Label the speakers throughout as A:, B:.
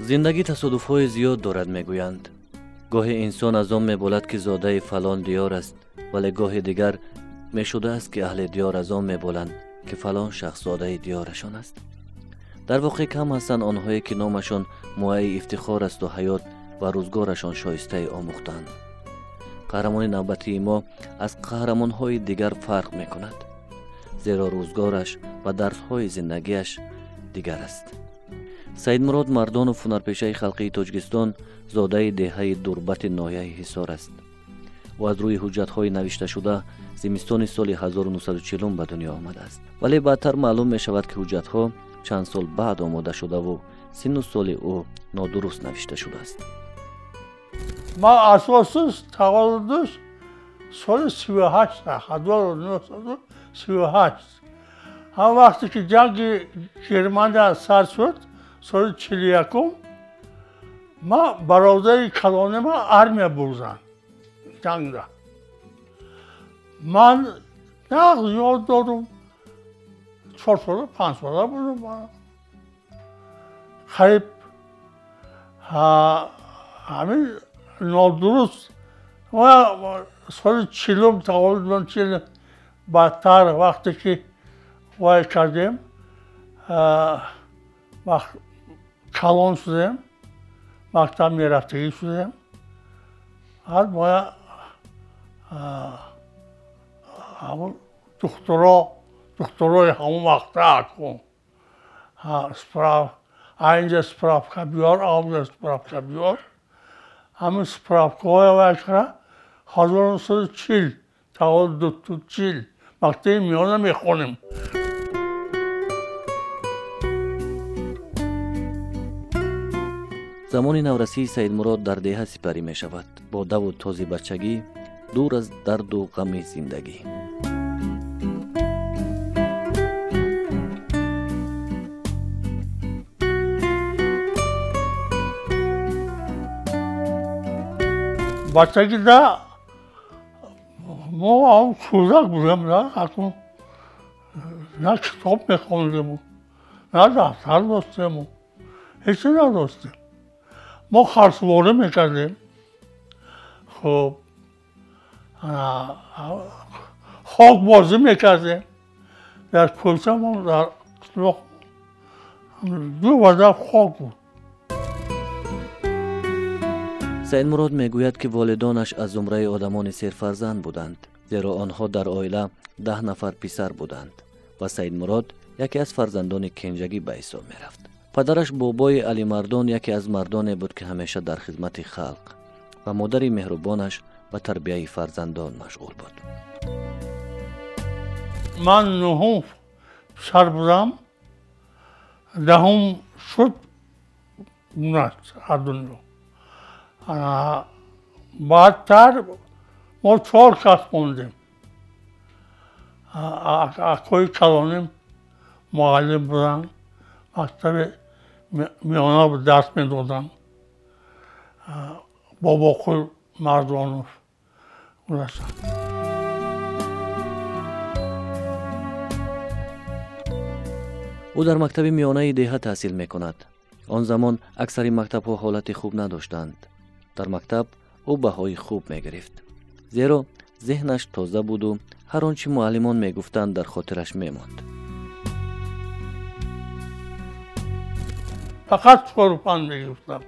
A: زندگی تصادف‌های زیاد دارد میگویند. گاهی انسان از آن میبولد که زاده فلان دیار است، ولی گاهی دیگر میشده است که اهل دیار از آن میبولند که فلان شخص زاده دیارشان است. در واقع کم هستند آنهایی که نامشان مایه افتخار است و حیات و روزگارشان شایسته آموختند. قهرمان نوبتی ما از قهرمان‌های دیگر فرق میکند، زیرا روزگارش و درس‌های زندگیش دیگر است. سید مراد مردان و هنرپیشه خلقی تاجیکستان زاده دهه دربت ناحیه حصار است و از روی حجت‌های نوشته شده زمستان سال 1940 به دنیا آمده است. ولی بعدتر معلوم می شود که حجت‌ها چند سال بعد آماده شده و سن و سال او نادرست نوشته شده است.
B: ما اساسش تولدش سال 38 1938. هم وقتی که جنگ گرمانیا سر شد سال 41 ما برادر کلانه ما ارمیا بردن جنگ را. من نه یاد دارم 4 ساله 5 ساله بودم من. خیلی همین نادرست و سال 40 تولد من 40 بعدتر وقتی که وای کردیم وقت کلان شدیم مکتب میرفتگی شدیم هر باید همون دکترای همون وقت کن اینجا سپراوکا بیار آنجا سپراوکا بیار همین سپراوکا های وای کرد 1940 تولد 40 مکتب میانه میخونیم.
A: زمان نورسی سید مراد در دهه سپری می شود، با دو و تازه بچگی، دور از درد و غم زندگی.
B: بچگی ده ما هم کودک بودیم نه کتاب میخوندیم نه دفتر داشتیم هیچی نداشتیم. ما خرسواره میکردیم خب خاک بازی میکردیم در کلچه ما در دو وزر خاک بود.
A: سید مراد میگوید که والدانش از زمره آدمان سرفرزند بودند، زیرا آنها در عائله 10 نفر پسر بودند و سید مراد یکی از فرزندان کنجگی به حساب میرفت. پدرش بابای علی مردان یکی از مردانی بود که همیشه در خدمت خلق و مادر مهربانش به تربیت فرزندان مشغول بود.
B: من 9 پسر بودم، 10 شد اونست هر دنیا. بعدتر ما 4 کس موندیم. اکای کلانیم معلم بودن، مکتب میانه به درس میدادن، بابا خوی مردانوف اونستن.
A: او در مکتب میانه دهه تحصیل میکند. آن زمان اکثر مکتب ها حالت خوب نداشتند. در مکتب او بهای خوب میگرفت، زیرا ذهنش تازه بود و هر آنچه معلمان میگفتند در خاطرش میماند.
B: فقط 4 و 5 میگفتم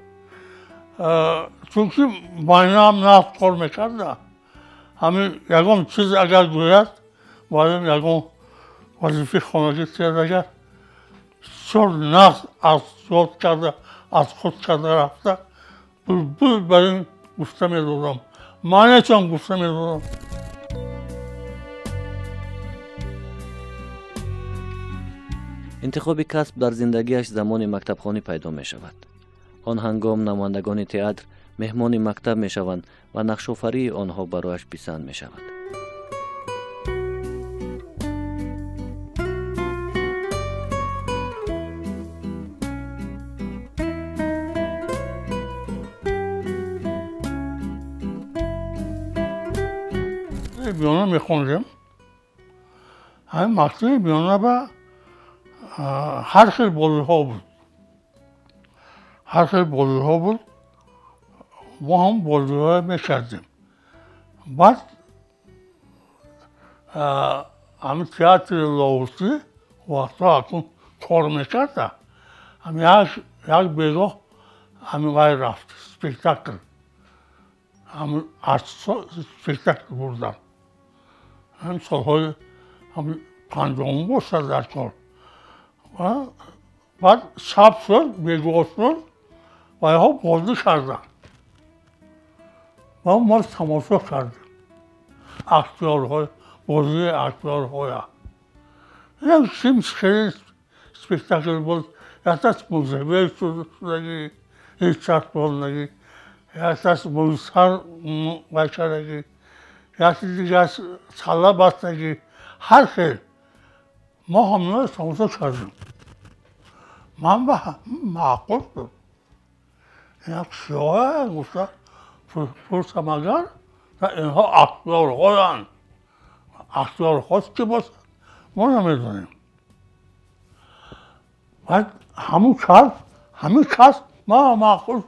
B: چون که ماینه هم نفت کار میکرده. همین یکم چیز اگر گوید باید یکم وظیفه خانگی تید اگر چور نفت از یاد کرده از خود کرده رفته بلبل بر این گفته میدادم، معنی چون گفته میدادم.
A: انتخاب کسب در زندگیش زمان مکتبخانه پیدا می شود. آن هنگام نمایندگان تئاتر مهمان مکتب می شوند و نقش‌آفری آنها برایش پسند می شود.
B: بیانه میخوندیم. همین مکتب بیانه به هر خیلی بازی ها بود. هر خیلی بازی ها بود ما هم بازی ها میکردیم بعد همین تئاتر لاوسی وقتا اکنون کار میکرده همین یک بیگاه همین وای رفت سپیکتاکل همین ارتسا سپیکتاکل بردن همین سالهای همین پنجم باشد در کار بعد شب شد بیگاه شد وای ها بازی کردن ما تماشا کردیم اختیارهای بازی اختیارهای یک چیم خیلی سپیکتاکل بود یک دست موزیوی شدگی هیچ چست بودنگی یک دست موزسر بکردگی یکی دیگه از ساله بستگی هر خیلی ما همینه تماشا کردیم من به معقول بود یک سیاه گفته پرسم اگر اینها اختیارهایند اختیارهاست که باشد ما نمیدونیم بعد همون کس ما معقول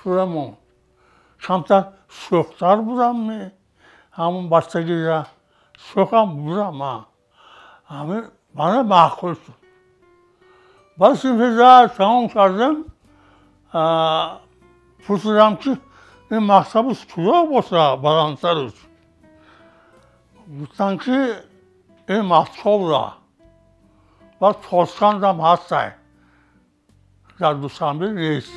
B: شدم کمتر شوختر بودم همون بستگی را شوخم بودم من همین من معقول شد بعد سیفیزه تمام کردم پرسیدم که این مکتبش کجا باشه بلندترش گفتن که این مکتب را و توسکند هم هسته در دوشنبه نیست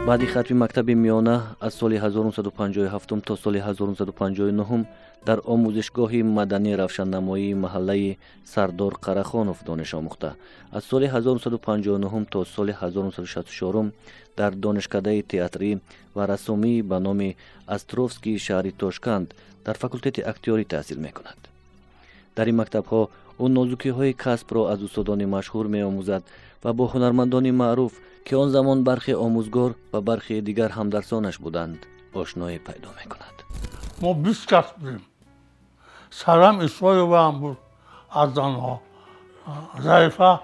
A: بعد ختم مکتب میانه از سال 1957 تا سال 1959 در آموزشگاه مدنی روشننمایی محله سردار قرهخانوف دانش آموخته. از سال 1959 تا سال 1964 در دانشکده تئاتری و رسومی به نام استروفسکی شهر تاشکند در فاکولته اکتیاری تحصیل می کند. در این مکتب ها او نازوکی های کسب را از استادان مشهور می آموزد و با هنرمندان معروف که آن زمان برخی آموزگار و برخی دیگر همدرسانش بودند آشنایی پیدا می کند.
B: ما 20 کس بودیم. سرم اسمای و هم بود از زنها. ضعیفه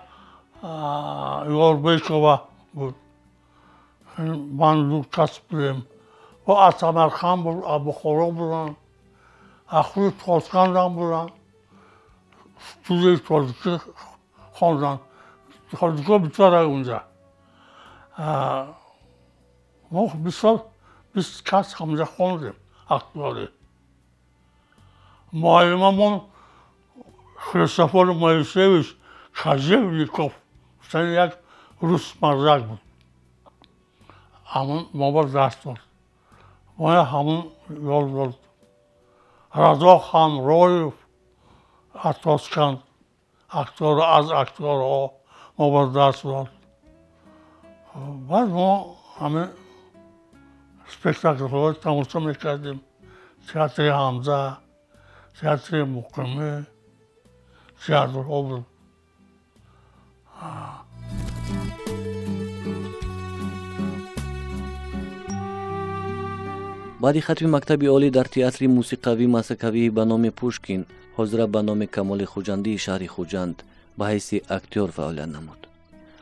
B: یاربیکوه بود. من دو کس بودیم. و از سمرخان بود، ابوخورا بودن. اخوی تاشکند هم بودن. توی تازکی خواندن. تازکی بیچاره اونجا. ما 20 کس همونجا خوندیم اختیاری معلممون خریستوفر مویسیویچ کاژیولیکوف یک روس مردک بود همون ما با درس داد ما همون یاد داد رضا خان رویف از تاشکند از اختیارها ما با درس داد بعد ما همه سپیکتاکل ها تماشا میکردیم تئاتر حمزه تئاتر مقیمی تئاترها بود
A: بعد ختم مکتب عالی در تئاتر موسیقوی مسکوی به نام پوشکین حاضر به نام کمال خوجندی شهر خوجند به حیث اکتیور فعالیت نمود.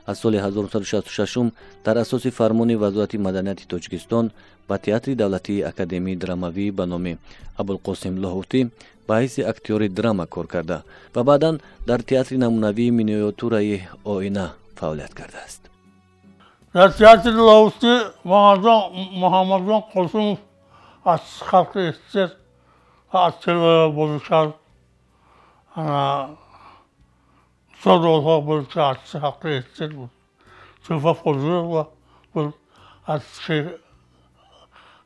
A: از سال 1966 در اساس فرمان وزارت مدنیت تاجیکستان به تئاتر دولتی اکادمی دراموی به نام ابوالقاسم لاهوتی به حیث اکتیور دراما کار کرده و بعدا در تئاتر نمونوی مینیاتورای آینه فعالیت کرده است.
B: در تئاتر لاهوتی محمد جان قاسموف از خلق استر از تلویزیون بازی کرد سالها بود که از خلق استر بود توفا فضل بود از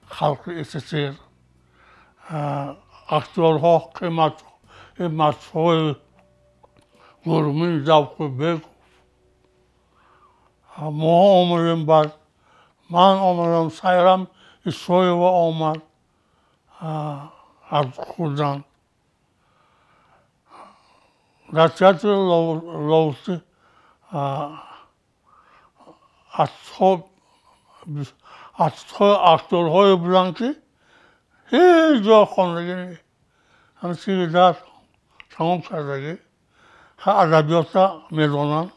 B: خلق استر اختیارها قیمتهای گرمی ذوق بگو ما آمدیم بعد من آمدم سیرم اسمای و آمد از خوزند در تئاتر لاوسی اکتورهای بودن که هیچ جا خواندگی نیست همه چیزی در تمام کردگی ادبیات میدونن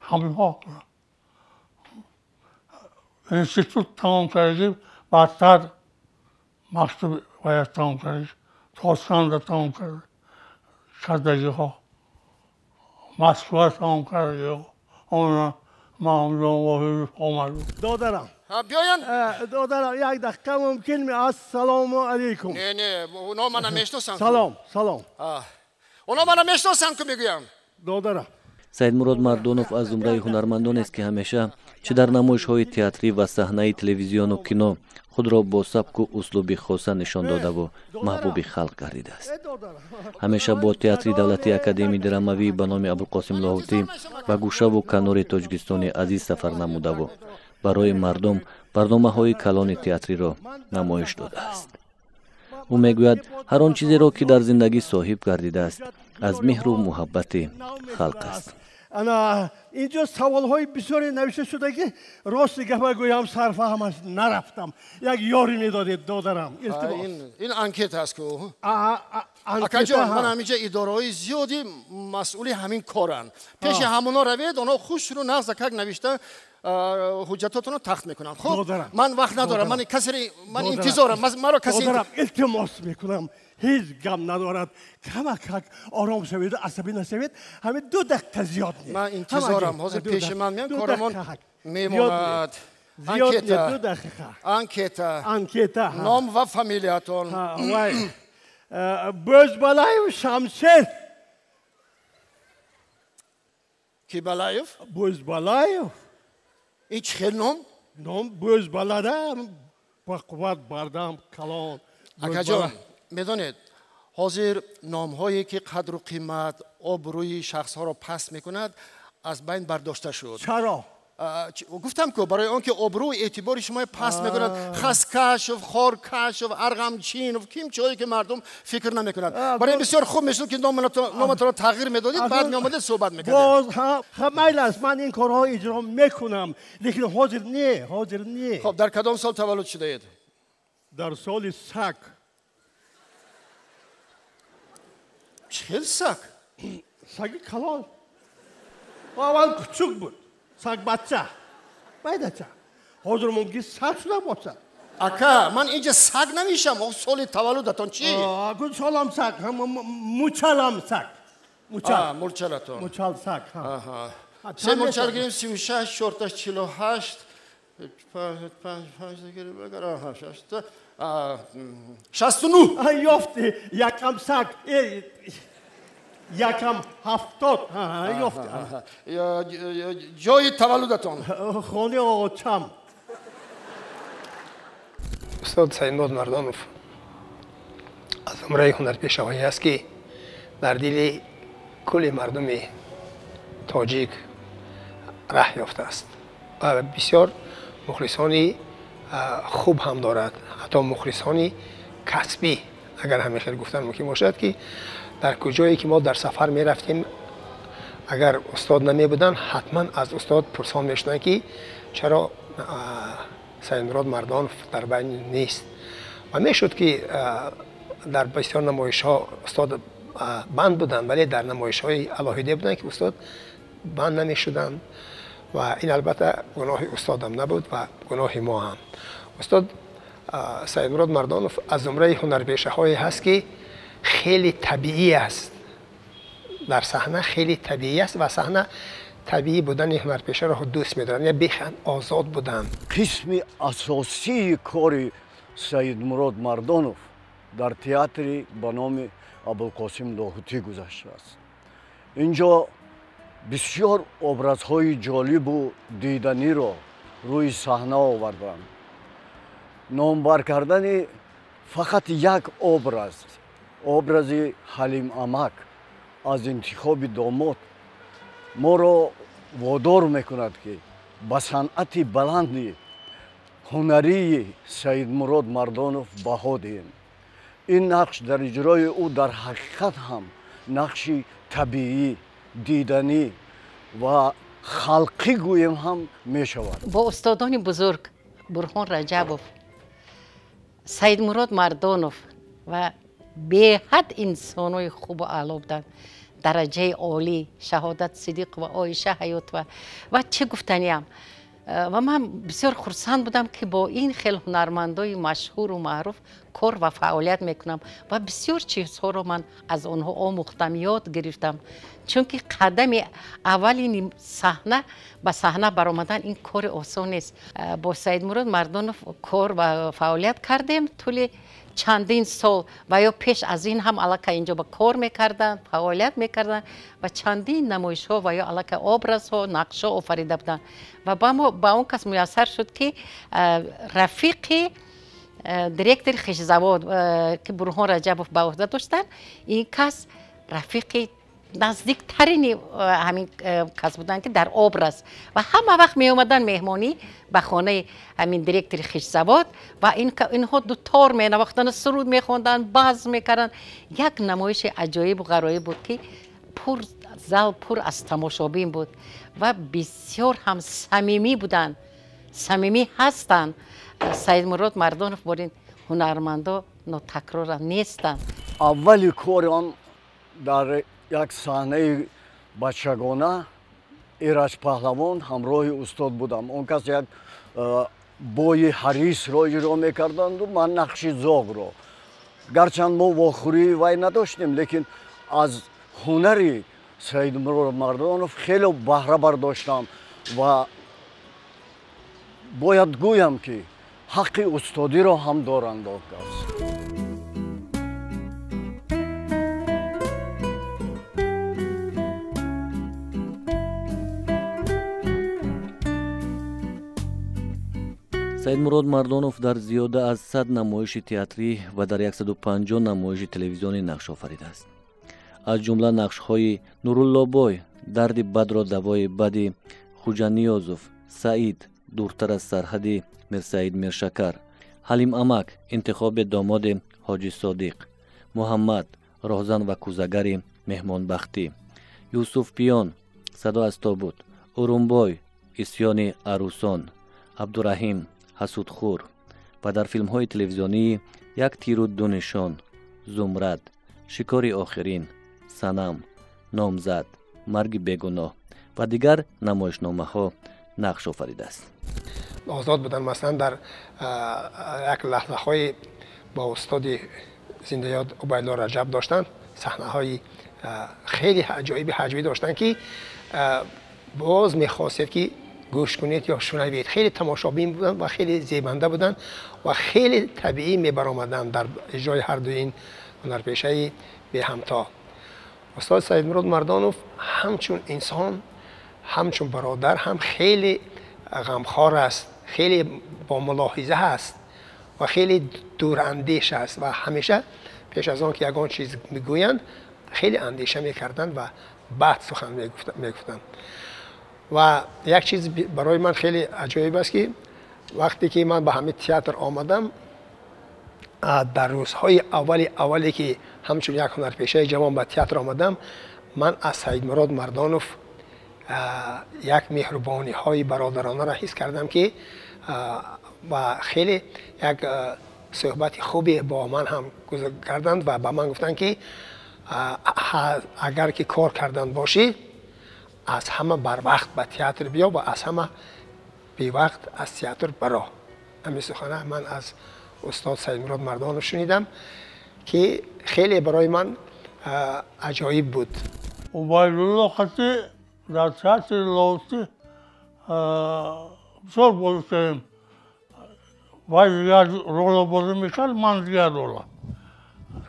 B: همین ها انستیتوت تمام کردیم بعدتر مکتب باید تمام کردیم تاستان تمام کردگی ها مسکوه تمام کردگی ها اون معامله واحد آمدیم
C: دادرم
D: بیاین
C: دادرم یک دقیقه ممکن می السلام علیکم
D: نه اونا منم میشناسن
C: سلام
D: اونا منم میشناسن که میگویم
C: دادرم
A: سید مراد مردانوف از زمره هنرمندان است که همیشه چه در نمایش‌های تئاتری و صحنه تلویزیون و کینو خود را با سبک و اسلوب خاص نشان داده و محبوب خلق گردیده است. همیشه با تئاتر دولتی اکادمی دراموی به نام ابوالقاسم لاهوتی و گوشه و کنار تاجیکستان عزیز سفر نموده و برای مردم برنامه‌های کلان تئاتری را نمایش داده است. او میگوید هر آن چیزی را که در زندگی صاحب گردیده است از مهر و محبت خلق است.
C: انا اینجا سوال‌های بسیاری نوشته شده که راست گپ گویم سرفهمش نرفتم یک یاری میدادید دادرم
D: این انکت هست که
C: انکت
D: جان من همیشه اداره‌های زیادی مسئول همین کارن پیش همونا روید اونا خوش رو نقض کک نوشته حجتاتونو تخت میکنن خب من وقت ندارم من کسی من انتظارم مرا کسی
C: التماس میکنم هیچ غم ندارد کمک آرام شوید عصبی نشوید همین 2 دقیقه زیاد نیست
D: من انتظارم حاضر پیش من میان کارمون میموند
C: زیاد 2 دقیقه انکتا
D: نام و فامیلیاتون
C: بوزبالایف شمشیر
D: کی بالایف
C: بوزبالایف
D: این چه خیلی
C: نام بوزبالادم با قوت بردم کلان
D: اکا جان میدونید حاضر نام هایی که قدر و قیمت آبروی شخص ها را پس میکند از بین برداشته شد
C: چرا؟
D: گفتم که برای آنکه آبرو و اعتبار شما پس میکند خسکش و خارکش و ارغمچین و کیم چیزایی که مردم فکر نمیکنند برای بسیار خوب میشد که نامتون را تغییر میدادید بعد میامدید صحبت میکردید
C: باز میل است من این کارها اجرا میکنم لیکن حاضر نی
D: خب در کدام سال تولد شده اید؟
C: در سال سگ
D: 40 سگ؟
C: سگ کلان اول کوچک بود سگ بچه بچه حاضر ممکن سگ شده باشد
D: اکا من اینجا سگ نمیشم سال تولدتان چی؟
C: سالم سگ موچلم سگ
D: مورچلتون
C: موچل سگ
D: 3 مورچل گیریم 36 شورتش 48 5 69
C: یافتی یکم سگ یکم 70 یافتی
D: جای تولدتان
C: خانه آچم
E: استاد سید مراد مردانوف از زمره هنرپیشه‌هایی است که در دل کل مردم تاجیک راه یافته است و بسیار مخلصانی خوب هم دارد حتی مخلصانی کسبی اگر همیشه گفتن ممکن باشد که در کجایی که ما در سفر می رفتیم اگر استاد نمی بودن حتما از استاد پرسان می شدن که چرا سید مراد مردانوف در بین نیست و می شد که در بسیار نمایش ها استاد بند بودن ولی در نمایش های علاهیده بودن که استاد بند نمی شدن و این البته گناه استاد هم نبود و گناه ما هم استاد سید مراد مردانوف از زمره هنرپیشه هایی هست که خیلی طبیعی است در صحنه خیلی طبیعی است و صحنه طبیعی بودن هنرپیشه را دوست می‌دارن یا بیخند آزاد بودن
F: قسم اساسی کار سید مراد مردانوف در تئاتر به نام ابوالقاسم لاهوتی گذشته است اینجا بسیار образهای جالب و دیدنی را روی صحنه آوردند نامبر کردن فقط یک образ حلیم امک از انتخاب داماد ما را وادار میکند که به صنعت بلند هنری سید مراد مردانوف بها دهیم این نقش در اجرای او در حقیقت هم نقش طبیعی دیدنی و خلقی گویم هم می شود
G: با استادان بزرگ برهان رجبوف سید مراد مردانوف و به حد انسانای خوب و اعلی بودند дараҷаи олӣ шаҳодат сидиқ ва оиша ҳаёт ва чӣ гуфтаниям. ва ман бисёр хурсанд будам ки бо ин хел ҳунармандои машҳуру маъруф кор ва фаъолият мекунам ва бисёр чизҳоро ман аз онҳо омӯхтам, ёд гирифтам. чунки қадами аввалини саҳна ба саҳна баромадан ин кори осон нест. бо Саидмурод Мардонов кор ва фаъолият кардем тӯли чандин сол ва ё пеш аз ин ҳам аллакай инҷо ба кор мекарданд, фаъолият мекарданд ва чандин намоишҳо ва ё аллакай образҳо, нақшҳо офарида буданд. ва ба он кас муяссар шуд ки рафиқи директори Хишзавод ки Бурҳон Раҷабов ба уҳда доштанд, ин кас рафиқи наздиктарини ҳамин кас буданд ки дар образ ва ҳама вақт меомаданд меҳмонӣ ба хонаи ҳамин директори Хишзавод ва инҳо дутор менавохтанд, суруд мехонданд, базм мекарданд. як намоиши аҷоибу ғароиб буд ки пур зал пур аз тамошобин буд ва бисёр ҳам самимӣ буданд, самимӣ ҳастанд. Саидмурод Мардонов борин ҳунармандо нотакрора нестанд.
F: аввали кори он дар як саҳнаи бачагона Ираҷ Паҳлавон ҳамроҳи устод будам. Он кас як бои ҳарисро иҷро мекарданду ман нақши зоғро. гарчанд мо вохӯрии вай надоштем, лекин аз ҳунари Саидмурод Мардонов хеле баҳра бардоштам ва бояд гӯям ки ҳаққи устодиро ҳам доранд он кас.
A: Саидмурод Мардонов дар зиёда аз 100 намоиши театрӣ ва дар 150 намоиши телевизионӣ нақш офаридааст. аз ҷумла нақшҳои Нуруллобой, дарди бадро давои бади Хуҷаниёзов, Саид, дуртар аз сарҳади Мирсаид Миршакар, Ҳалим Амак, интихоби домоди Ҳоҷи Содиқ, Муҳаммад, роҳзан ва кӯзагари меҳмонбахтӣ, Юсуфпиён, садо аз тобут, Урумбой, исьёни арӯсон, Абдураҳим, ҳасудхӯр ва дар филмҳои телевизионии Як тиру ду нишон, Зумрад, Шикори охирин, Санам, Номзад, Марги бегуноҳ ва дигар намоишномаҳо нақш офаридааст.
E: озод буданд. Масалан дар як лаҳзаҳои бо устоди зиндаёд Убайдулло Раҷаб доштанд, саҳнаҳои хеле аҷоиби ҳаҷвӣ доштанд ки боз мехостед ки гӯш кунед ё шунавед. хеле тамошобин буданд ва хеле зебанда буданд ва хеле табиӣ мебаромаданд дар иҷрои ҳарду ин ҳунарпешаи беҳамто. устод Саидмурод Мардонов ҳамчун инсон, ҳамчун бародар ҳам хеле ғамхор аст, хеле бомулоҳиза аст ва хеле дурандеш аст ва ҳамеша пеш аз он ки ягон чиз мегӯянд хеле андеша мекарданд ва баъд сухан мегуфтанд. ва як чиз барои ман хеле аҷоиб аст ки вақте ки ман ба ҳамин театр омадам, дар рӯзҳои аввале ки ҳамчун як ҳунарпешаи ҷавон ба театр омадам, ман аз Саидмурод Мардонов як меҳрубониҳои бародаронаро ҳис кардам ки ва хеле як суҳбати хубе бо ман ҳам карданд ва ба ман гуфтанд ки агар ки кор кардан бошӣ, аз ҳама барвақт ба театр биё ва аз ҳама бевақт аз театр баро. ҳамин сухана ман аз устод Саидмурод Мардонов шунидам ки хеле барои ман аҷоиб буд.
B: Убайдулло хати дар театри Ловти бисёр бозӣ кардем. Вай дигар рола бозӣ мекард, ман дигар рола.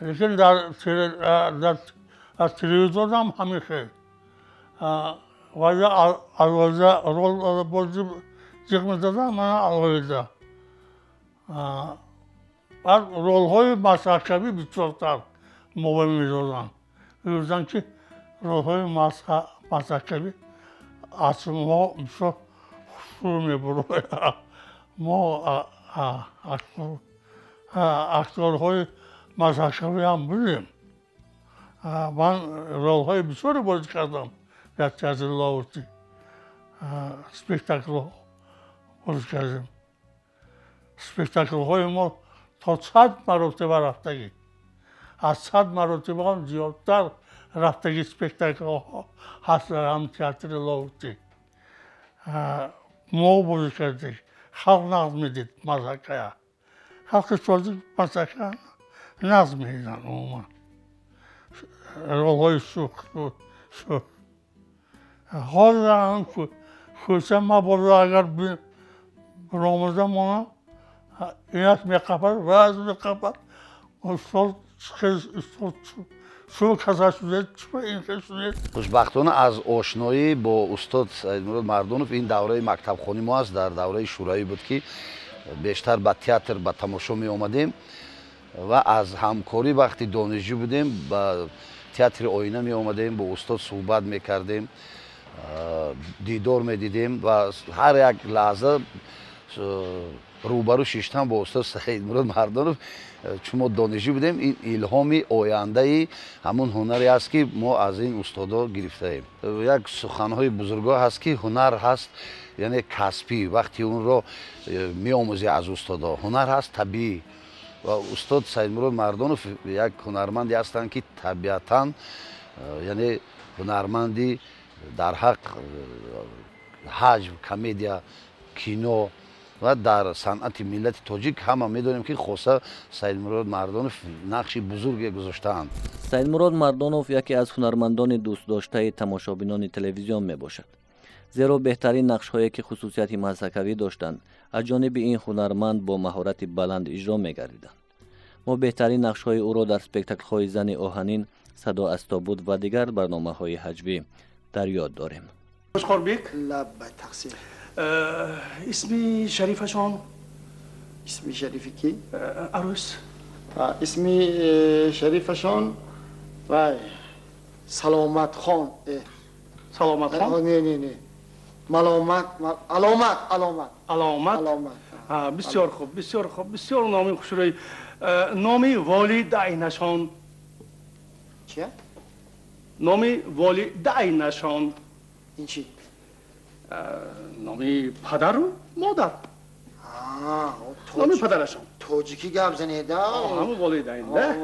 B: Лекин дар телевизорам ҳамин хел. Вай алвоза рол бозӣ ҷиқ медадам, ман алвоза. баъд ролҳои масҳакавӣ бисёртар мовин медоданд. мегӯфтанд ки ролҳои масҳакавӣ аз мо бисёр хушрӯ мебарояд. мо акторҳои масҳакавиам будем. ман ролҳои бисёре бозӣ кардам дар театри Ловти. спектаклҳо бозӣ кардем. спектаклҳои мо то 100 маротиба рафтагӣ. аз 100 маротиба ҳам зиёдтар رفتگی سپکتاکل هستler هم tiyatro لاوتی مو بوده کردی خلق نظمیدید مساکaya halkı çocuk masaka nazmiyden olma rolü şu Holla'nın kuşama burada agar bir Ramazan ona inat mı kapar, vaaz mı kapar o sol kız sol kazasıdır çıkma inkasıdır.
H: خوشبختانه از آشنایی با استاد سیدمراد مردانوف این دوره مکتبخوانی ما است در دوره شورایی بود که بیشتر به تئاتر به تماشا می آمدیم و از همکاری وقتی دانشجو بودیم به تئاتر آینه می آمدیم با استاد صحبت می کردیم دیدار می دیدیم و هر یک لحظه روبرو شیشتن با استاد سیدمراد مردانوف چون ما دانشجو بودیم این الهامی آینده همون هنری است که ما از این استادا گرفته ایم یک سخنهای بزرگوار هست که هنر هست یعنی کسبی وقتی اون رو می آموزی از استادا هنر هست طبیعی و استاد سیدمراد مردانوف یک هنرمندی هستند که طبیعتاً یعنی هنرمندی در حق حجم کمدیا کینو و در صنعت ملت تاجیک همه میدونیم که خاصه سیدمراد مردانوف نقشی بزرگی گذاشته‌اند.
A: سیدمراد مردانوف یکی از هنرمندان دوست داشته تماشابینان تلویزیون می باشد. زیرا بهترین نقش‌هایی که خصوصیت مسکوی داشتند از جانب این هنرمند با مهارت بلند اجرا می‌گردیدند. ما بهترین نقش‌های او را در اسپکتاکل‌های زن آهنین، صدا استابود و دیگر برنامه‌های حجوی در یاد داریم.
C: خوشخوربیک
D: لب تقصیر
C: اسمی شریفشان
D: اسمی شریفی کی؟
C: عروس
D: اسمی شریفشان و سلامت خان
C: سلامت خان
D: نه ملامت
C: علامت بسیار خوب بسیار خوب بسیار نامی خوشروی نامی والدینشان
D: چیه؟
C: نامی والدینشان
D: این چی؟
C: نامی پدر و مادر نامی پدرشان
D: توجیکی گپ زنیده
C: همون والدین ده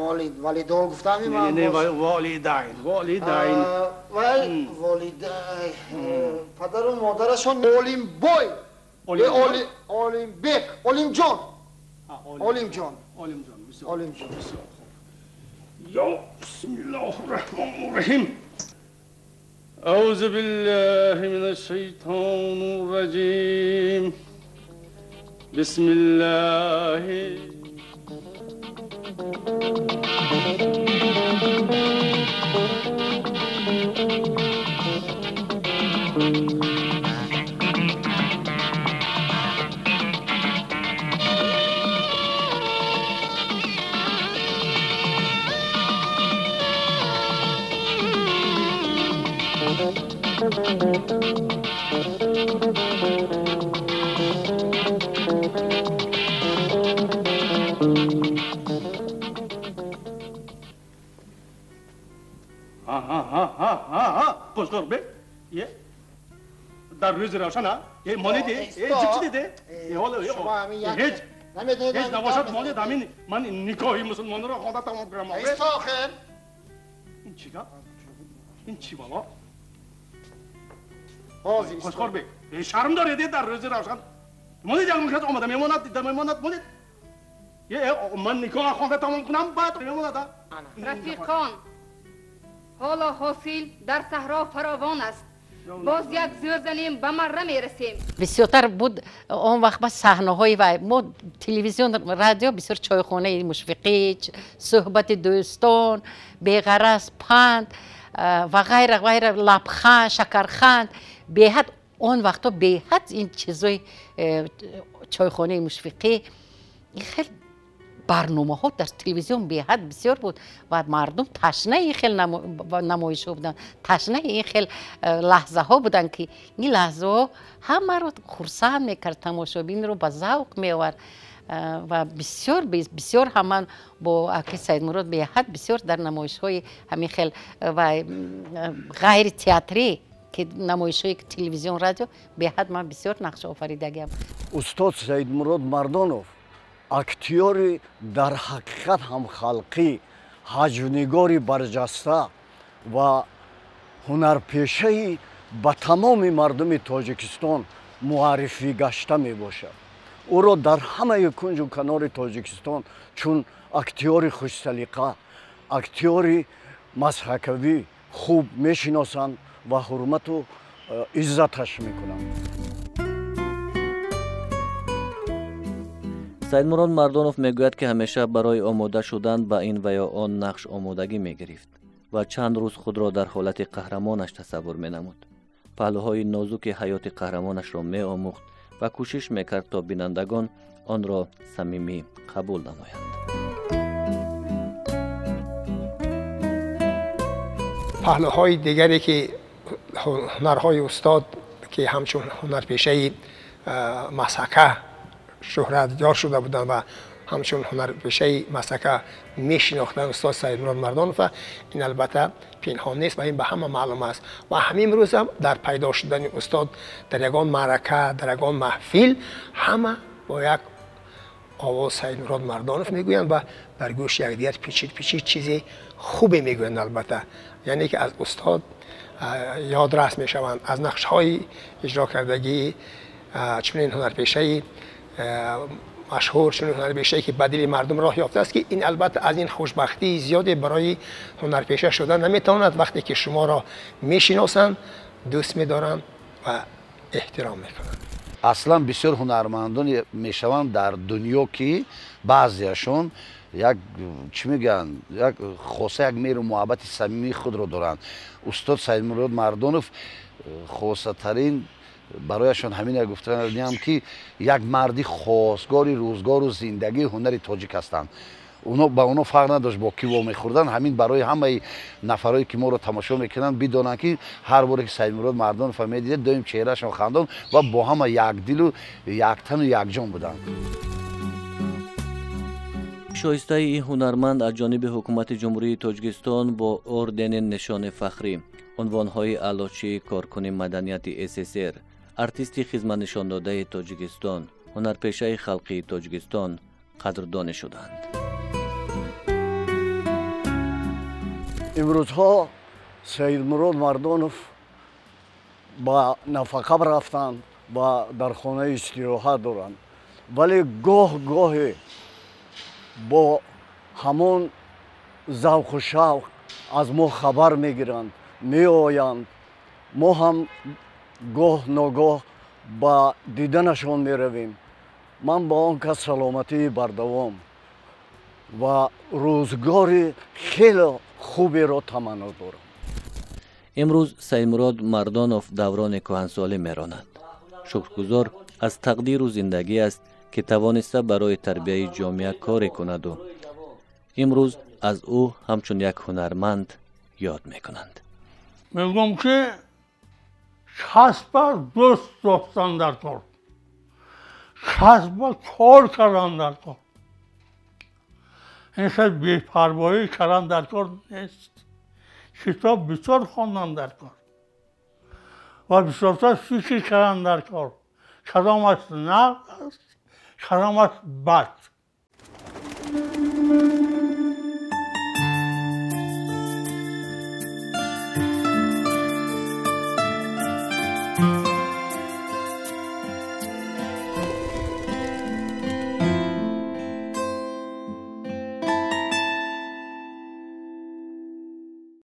D: والدار گفتم
C: نه والدین
D: والدین پدر و مادرشان اولیم بوی اولیم بیک اولیم جان
C: یا بسم الله الرحمن الرحیم اعوذ بالله من الشیطان الرجیم بسم الله خوشگار به یه در روز روشن ها یه مالی ده یه جیچی ده یه حالا هیچ نباشد مالی دامین من نکاهی مسلمان را خدا تمام کنم
D: ایست آخر
C: این چی گا؟ این چی بابا؟ خوشگار به شرم داره ده در روز روشن مالی جنگ میکرد آمده میماند دیده میماند مالی یه من نکاه خدا تمام کنم بعد میماند
I: رفیقان حالا حاصل در صحرا فراوان است باز یک زور زنیم به مره میرسیم
G: بسیارتر بود اون وقت بس صحنه های و ما تلویزیون رادیو بسیار چایخانه مشفقی صحبت دوستان بیغرض پند و غیره لبخند شکرخند بهت اون وقتا بهت این چیزای چایخانه مشفقی این خیلی برنامه ها در تلویزیون به حد بسیار بود و مردم تشنه این خیلی نمایش ها بودن تشنه این خیلی لحظه ها بودن که این لحظه ها همه رو خرسند میکرد تماشابین رو به ذوق میآورد و بسیار همان با اکی سیدمراد به حد بسیار در نمایش های همین خیلی و غیر تئاتری که نمایش های تلویزیون رادیو به حد من بسیار نقش آفریدگیم
F: استاد سیدمراد مردانوف اکتیوری در حقیقت هم خلقی حجونگاری برجسته و هنرپیشه به تمام مردم تاجیکستان معرفی گشته می باشد. او را در همه کنج و کنار تاجیکستان چون اکتیور خوش سلیقه، اکتیور مسحکوی خوب می شناسند و حرمت و عزتش می کنند.
A: سیدمراد مردانوف میگوید که همیشه برای آماده شدن به این و یا آن نقش آمادگی میگرفت و چند روز خود را در حالت قهرمانش تصور مینمود. پهلوهای نازک حیات قهرمانش را می آموخت و کوشش میکرد تا بینندگان آن را صمیمی قبول نمایند.
E: پهلوهای دیگری که هنرهای استاد که همچون هنرپیشه مسحکه شهرت یار شده بودند و همچون هنرپیشه مسحکه میشناختند استاد سیدمراد مردانوف، این البته پنهان نیست و این به همه معلوم است و همین روز هم در پیدا شدن استاد در یگان معرکه، در یگان محفل، همه با یک آواز سیدمراد مردانوف میگویند و در گوش یکدیگر پیچید چیزی خوبی میگویند. البته یعنی که از استاد یادرس میشوند، از نقش های اجرا کردگی چنین هنرپیشه مشهور، چنین هنرپیشه که بدیل مردم راه یافته است که این البته از این خوشبختی زیادی برای هنرپیشه شدن نمیتواند وقتی که شما را میشناسند، دوست میدارند و احترام میکنند.
H: اصلا بسیار هنرمندان میشوند در دنیا که بعضیشون یک چی میگن یک خاصه یک مهر و محبت صمیمی خود را دارند. استاد سیدمراد مردانوف خاصه ترین برایشان همین گفتن که یک مردی خواستگاری روزگار و زندگی هنر تاجیک هستند. اونا با اونا فرق نداشت با کی وا میخوردن. همین برای همه نفرایی که ما رو تماشا میکنن بدونن که هر بار که سیدمراد مردانوف میدیده دائم چهرهشون خندان و با همه یک دل و یک تن و یک جان بودن.
A: شایسته این هنرمند از جانب حکومت جمهوری تاجیکستان با اردن نشان فخری، عنوانهای علاشی کارکن مدنیت SSR، ارتیست خدمت نشان داده تاجیکستان، هنرپیشه خلقی تاجیکستان قدردانی شدند.
F: امروزها سیدمراد مردانوف با نفقه رفتند و در خانه استراحت دارند، ولی گاه با همون ذوق و شوق از ما خبر میگیرند، می آیند. ما هم گاه ناگاه با دیدنشان می رویم. من با آن که سلامتی بردوام و روزگاری خیلی خوبی را تمنا دارم.
A: امروز سیدمراد مردانوف دوران کهنسالی میراند. شکرگزار از تقدیر و زندگی است که توانسته برای تربیت جامعه کاری کند و امروز از او همچون یک هنرمند یاد میکنند.
B: میگم که کسب دوست داشتن در کار، کسب کار کردن در کار، این خیلی بی‌پروایی کردن در کار نیست. کتاب بسیار خواندن در کار و بسیارتر فکر کردن در کار، کدامش نقد است، کدامش بد.